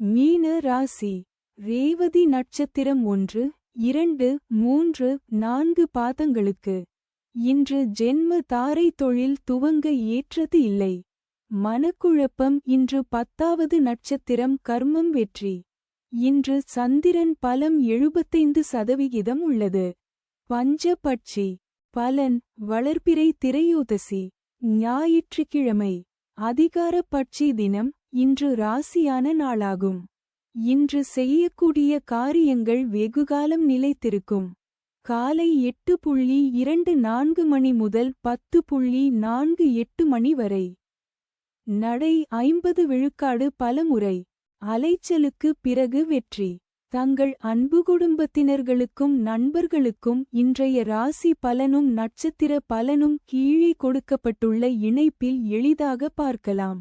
மீன ராசி. ரேவதி நட்சத்திரம் 1, 2, 3, 4 பாதங்களுக்கு. இன்று ஜென்ம தாரை தொழில் துவங்க ஏற்றது இல்லை. மனக்குழப்பம். இன்று 10வது நட்சத்திரம் கர்மம் வெற்றி. இன்று சந்திரன் பலம் 75% உள்ளது. பஞ்சபட்சி. பலன். வளர்பிறை திரையோதசி. ஞாயிற்றுக்கிழமை. அதிகார பட்சி தினம். இன்று ராசியான நாளாகும். இன்று செய்யக்கூடிய காரியங்கள் வெகுகாலம் நிலைத்திருக்கும். காலை 8:24 மணி முதல் 10:48 மணி வரை. நடை 50 விழுக்காடு பலமுறை. அலைச்சலுக்கு பிறகு வெற்றி. தங்கள் அன்பு குடும்பத்தினர்களுக்கும் நண்பர்களுக்கும் இன்றைய ராசி பலனும் நட்சத்திர பலனும் கீழே கொடுக்கப்பட்டுள்ள இணைப்பில் எளிதாக பார்க்கலாம்.